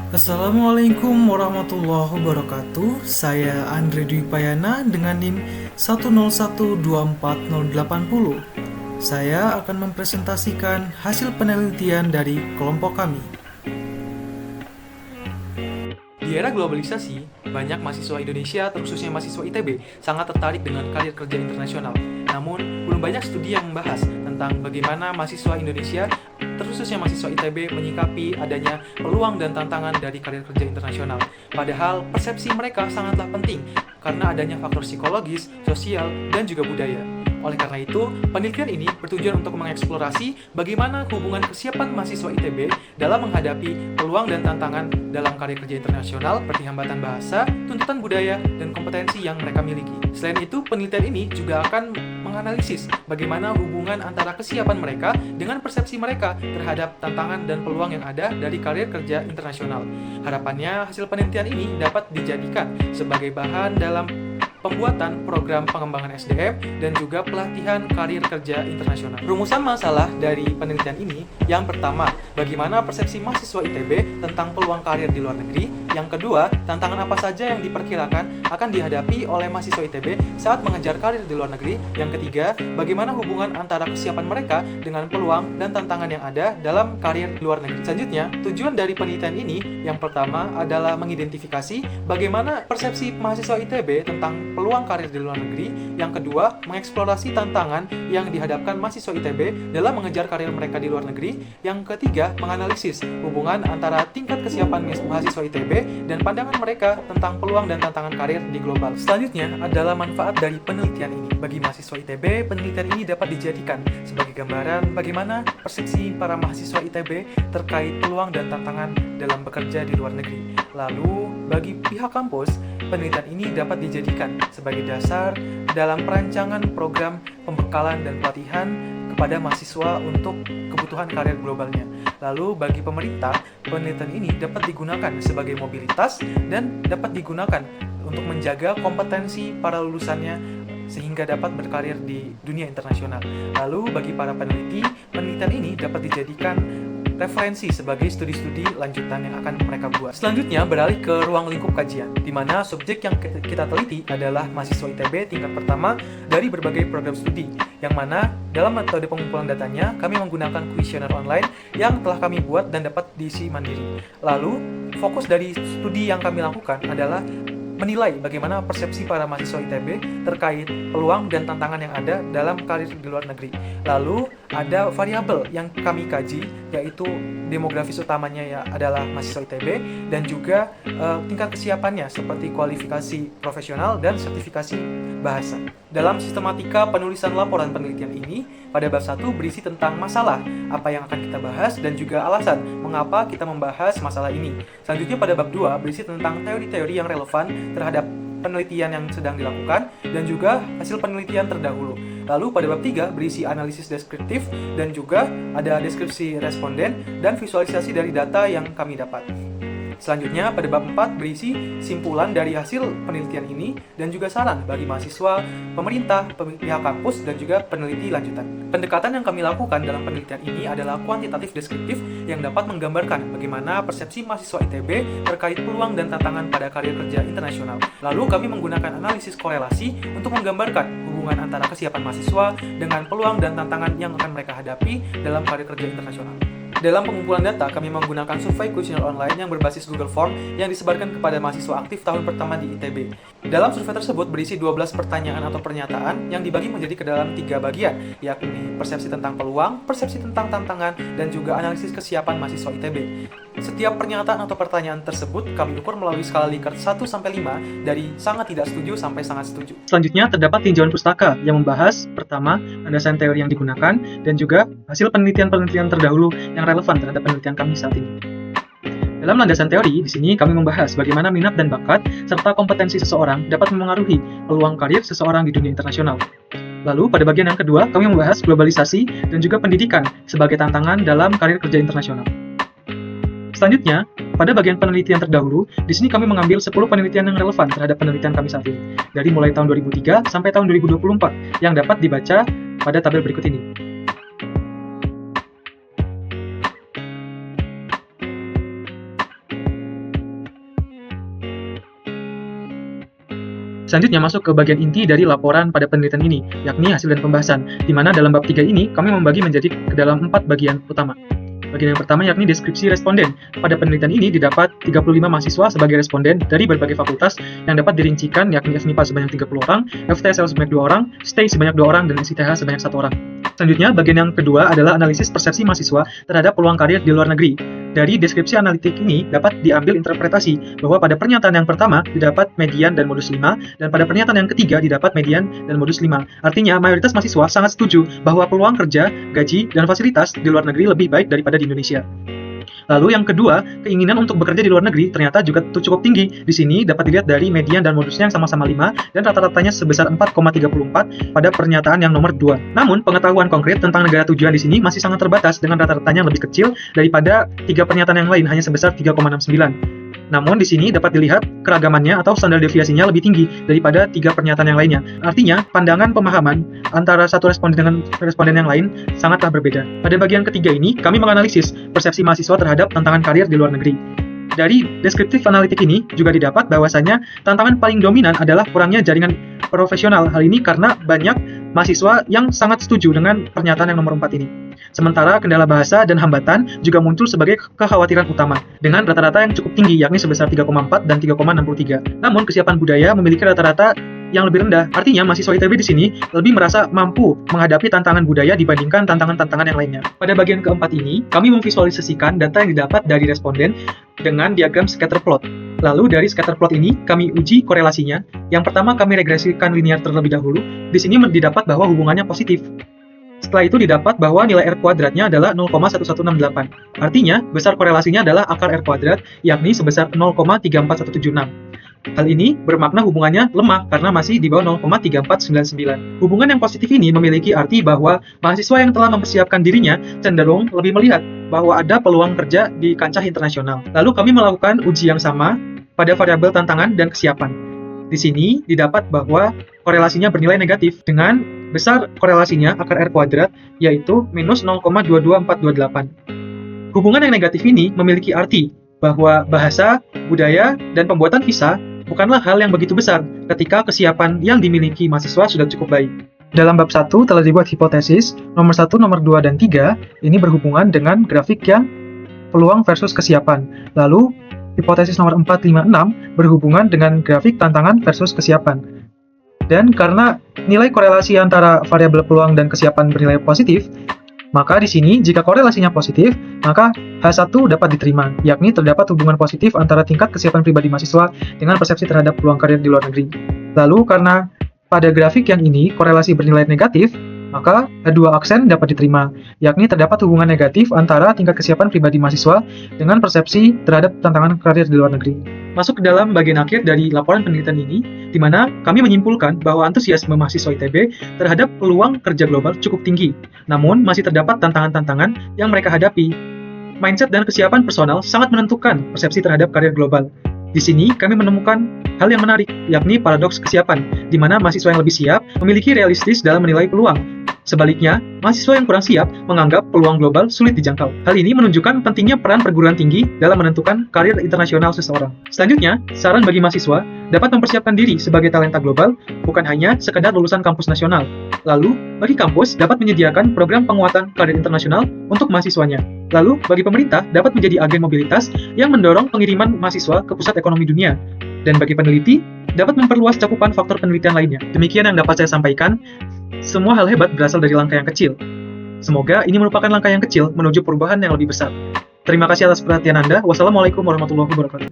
Assalamualaikum warahmatullahi wabarakatuh. Saya Andre Dwi Payana dengan NIM 1012480. Saya akan mempresentasikan hasil penelitian dari kelompok kami. Di era globalisasi, banyak mahasiswa Indonesia, terkhususnya mahasiswa ITB, sangat tertarik dengan karir kerja internasional. Namun, belum banyak studi yang membahas tentang bagaimana mahasiswa Indonesia, terkhususnya mahasiswa ITB, menyikapi adanya peluang dan tantangan dari karir kerja internasional. Padahal, persepsi mereka sangatlah penting karena adanya faktor psikologis, sosial, dan juga budaya. Oleh karena itu, penelitian ini bertujuan untuk mengeksplorasi bagaimana hubungan kesiapan mahasiswa ITB dalam menghadapi peluang dan tantangan dalam karir kerja internasional seperti hambatan bahasa, tuntutan budaya, dan kompetensi yang mereka miliki. Selain itu, penelitian ini juga akan menganalisis bagaimana hubungan antara kesiapan mereka dengan persepsi mereka terhadap tantangan dan peluang yang ada dari karir kerja internasional. Harapannya, hasil penelitian ini dapat dijadikan sebagai bahan dalam pembuatan program pengembangan SDM dan juga pelatihan karir kerja internasional. Rumusan masalah dari penelitian ini, yang pertama, bagaimana persepsi mahasiswa ITB tentang peluang karir di luar negeri. Yang kedua, tantangan apa saja yang diperkirakan akan dihadapi oleh mahasiswa ITB saat mengejar karir di luar negeri. Yang ketiga, bagaimana hubungan antara kesiapan mereka dengan peluang dan tantangan yang ada dalam karir di luar negeri. Selanjutnya, tujuan dari penelitian ini yang pertama adalah mengidentifikasi bagaimana persepsi mahasiswa ITB tentang peluang karir di luar negeri. Yang kedua, mengeksplorasi tantangan yang dihadapkan mahasiswa ITB dalam mengejar karir mereka di luar negeri. Yang ketiga, menganalisis hubungan antara tingkat kesiapan mahasiswa ITB dan pandangan mereka tentang peluang dan tantangan karir di global. Selanjutnya adalah manfaat dari penelitian ini. Bagi mahasiswa ITB, penelitian ini dapat dijadikan sebagai gambaran bagaimana persepsi para mahasiswa ITB terkait peluang dan tantangan dalam bekerja di luar negeri. Lalu, bagi pihak kampus, penelitian ini dapat dijadikan sebagai dasar dalam perancangan program pembekalan dan pelatihan kepada mahasiswa untuk kebutuhan karir globalnya. Lalu bagi pemerintah, penelitian ini dapat digunakan sebagai mobilitas dan dapat digunakan untuk menjaga kompetensi para lulusannya sehingga dapat berkarir di dunia internasional. Lalu bagi para peneliti, penelitian ini dapat dijadikan referensi sebagai studi-studi lanjutan yang akan mereka buat. Selanjutnya beralih ke ruang lingkup kajian, di mana subjek yang kita teliti adalah mahasiswa ITB tingkat pertama dari berbagai program studi, yang mana dalam metode pengumpulan datanya kami menggunakan kuesioner online yang telah kami buat dan dapat diisi mandiri. Lalu, fokus dari studi yang kami lakukan adalah menilai bagaimana persepsi para mahasiswa ITB terkait peluang dan tantangan yang ada dalam karir di luar negeri. Lalu ada variabel yang kami kaji, yaitu demografis utamanya ya adalah mahasiswa ITB dan juga tingkat kesiapannya seperti kualifikasi profesional dan sertifikasi bahasa. Dalam sistematika penulisan laporan penelitian ini, pada bab 1 berisi tentang masalah, apa yang akan kita bahas, dan juga alasan mengapa kita membahas masalah ini. Selanjutnya pada bab 2 berisi tentang teori-teori yang relevan terhadap penelitian yang sedang dilakukan, dan juga hasil penelitian terdahulu. Lalu pada bab 3 berisi analisis deskriptif, dan juga ada deskripsi responden, dan visualisasi dari data yang kami dapat. Selanjutnya, pada bab 4 berisi simpulan dari hasil penelitian ini dan juga saran bagi mahasiswa, pemerintah, pihak kampus, dan juga peneliti lanjutan. Pendekatan yang kami lakukan dalam penelitian ini adalah kuantitatif deskriptif yang dapat menggambarkan bagaimana persepsi mahasiswa ITB terkait peluang dan tantangan pada karir kerja internasional. Lalu kami menggunakan analisis korelasi untuk menggambarkan hubungan antara kesiapan mahasiswa dengan peluang dan tantangan yang akan mereka hadapi dalam karir kerja internasional. Dalam pengumpulan data, kami menggunakan survei kuesioner online yang berbasis Google Form yang disebarkan kepada mahasiswa aktif tahun pertama di ITB. Dalam survei tersebut berisi 12 pertanyaan atau pernyataan yang dibagi menjadi ke dalam 3 bagian, yakni persepsi tentang peluang, persepsi tentang tantangan, dan juga analisis kesiapan mahasiswa ITB. Setiap pernyataan atau pertanyaan tersebut kami ukur melalui skala Likert 1-5 dari sangat tidak setuju sampai sangat setuju. Selanjutnya terdapat tinjauan pustaka yang membahas pertama, landasan teori yang digunakan, dan juga hasil penelitian-penelitian terdahulu yang relevan terhadap penelitian kami saat ini. Dalam landasan teori, di sini kami membahas bagaimana minat dan bakat serta kompetensi seseorang dapat memengaruhi peluang karir seseorang di dunia internasional. Lalu, pada bagian yang kedua, kami membahas globalisasi dan juga pendidikan sebagai tantangan dalam karir kerja internasional. Selanjutnya, pada bagian penelitian terdahulu, di sini kami mengambil 10 penelitian yang relevan terhadap penelitian kami saat ini, dari mulai tahun 2003 sampai tahun 2024, yang dapat dibaca pada tabel berikut ini. Selanjutnya masuk ke bagian inti dari laporan pada penelitian ini, yakni hasil dan pembahasan, di mana dalam bab 3 ini kami membagi menjadi ke dalam 4 bagian utama. Bagian yang pertama yakni deskripsi responden. Pada penelitian ini didapat 35 mahasiswa sebagai responden dari berbagai fakultas yang dapat dirincikan yakni FMIPA sebanyak 30 orang, FTSL sebanyak 2 orang, STAY sebanyak 2 orang, dan SITH sebanyak 1 orang. Selanjutnya, bagian yang kedua adalah analisis persepsi mahasiswa terhadap peluang karir di luar negeri. Dari deskripsi analitik ini dapat diambil interpretasi bahwa pada pernyataan yang pertama didapat median dan modus 5, dan pada pernyataan yang ketiga didapat median dan modus 5. Artinya, mayoritas mahasiswa sangat setuju bahwa peluang kerja, gaji, dan fasilitas di luar negeri lebih baik daripada di Indonesia. Lalu yang kedua, keinginan untuk bekerja di luar negeri ternyata juga cukup tinggi. Di sini dapat dilihat dari median dan modusnya yang sama-sama 5 dan rata-ratanya sebesar 4,34 pada pernyataan yang nomor 2. Namun, pengetahuan konkret tentang negara tujuan di sini masih sangat terbatas dengan rata-ratanya yang lebih kecil daripada 3 pernyataan yang lain, hanya sebesar 3,69. Namun di sini dapat dilihat keragamannya atau standar deviasinya lebih tinggi daripada 3 pernyataan yang lainnya. Artinya, pandangan pemahaman antara satu responden dengan responden yang lain sangatlah berbeda. Pada bagian ketiga ini, kami menganalisis persepsi mahasiswa terhadap tantangan karir di luar negeri. Dari deskriptif analitik ini juga didapat bahwasanya tantangan paling dominan adalah kurangnya jaringan profesional. Hal ini karena banyak mahasiswa yang sangat setuju dengan pernyataan yang nomor 4 ini. Sementara kendala bahasa dan hambatan juga muncul sebagai kekhawatiran utama, dengan rata-rata yang cukup tinggi, yakni sebesar 3,4 dan 3,63. Namun, kesiapan budaya memiliki rata-rata yang lebih rendah. Artinya, mahasiswa ITB di sini lebih merasa mampu menghadapi tantangan budaya dibandingkan tantangan-tantangan yang lainnya. Pada bagian keempat ini, kami memvisualisasikan data yang didapat dari responden dengan diagram scatter plot. Lalu dari scatter plot ini, kami uji korelasinya. Yang pertama, kami regresikan linear terlebih dahulu. Di sini didapat bahwa hubungannya positif. Setelah itu didapat bahwa nilai R kuadratnya adalah 0,1168. Artinya, besar korelasinya adalah akar R kuadrat, yakni sebesar 0,34176. Hal ini bermakna hubungannya lemah karena masih di bawah 0,3499. Hubungan yang positif ini memiliki arti bahwa mahasiswa yang telah mempersiapkan dirinya cenderung lebih melihat bahwa ada peluang kerja di kancah internasional. Lalu kami melakukan uji yang sama pada variabel tantangan dan kesiapan. Di sini didapat bahwa korelasinya bernilai negatif dengan besar korelasinya akar R kuadrat, yaitu minus 0,22428. Hubungan yang negatif ini memiliki arti bahwa bahasa, budaya, dan pembuatan visa bukanlah hal yang begitu besar ketika kesiapan yang dimiliki mahasiswa sudah cukup baik. Dalam bab 1 telah dibuat hipotesis, nomor 1, nomor 2, dan 3 ini berhubungan dengan grafik yang peluang versus kesiapan. Lalu, hipotesis nomor 4, 5, 6 berhubungan dengan grafik tantangan versus kesiapan. Dan karena nilai korelasi antara variabel peluang dan kesiapan bernilai positif, maka di sini jika korelasinya positif, maka H1 dapat diterima, yakni terdapat hubungan positif antara tingkat kesiapan pribadi mahasiswa dengan persepsi terhadap peluang karir di luar negeri. Lalu karena pada grafik yang ini korelasi bernilai negatif, maka dua aksen dapat diterima, yakni terdapat hubungan negatif antara tingkat kesiapan pribadi mahasiswa dengan persepsi terhadap tantangan karir di luar negeri. Masuk ke dalam bagian akhir dari laporan penelitian ini, di mana kami menyimpulkan bahwa antusiasme mahasiswa ITB terhadap peluang kerja global cukup tinggi, namun masih terdapat tantangan-tantangan yang mereka hadapi. Mindset dan kesiapan personal sangat menentukan persepsi terhadap karir global. Di sini kami menemukan hal yang menarik, yakni paradoks kesiapan, di mana mahasiswa yang lebih siap memiliki realistis dalam menilai peluang. Sebaliknya, mahasiswa yang kurang siap menganggap peluang global sulit dijangkau. Hal ini menunjukkan pentingnya peran perguruan tinggi dalam menentukan karir internasional seseorang. Selanjutnya, saran bagi mahasiswa dapat mempersiapkan diri sebagai talenta global, bukan hanya sekedar lulusan kampus nasional. Lalu, bagi kampus dapat menyediakan program penguatan karir internasional untuk mahasiswanya. Lalu, bagi pemerintah dapat menjadi agen mobilitas yang mendorong pengiriman mahasiswa ke pusat ekonomi dunia. Dan bagi peneliti, dapat memperluas cakupan faktor penelitian lainnya. Demikian yang dapat saya sampaikan. Semua hal hebat berasal dari langkah yang kecil. Semoga ini merupakan langkah yang kecil menuju perubahan yang lebih besar. Terima kasih atas perhatian Anda. Wassalamualaikum warahmatullahi wabarakatuh.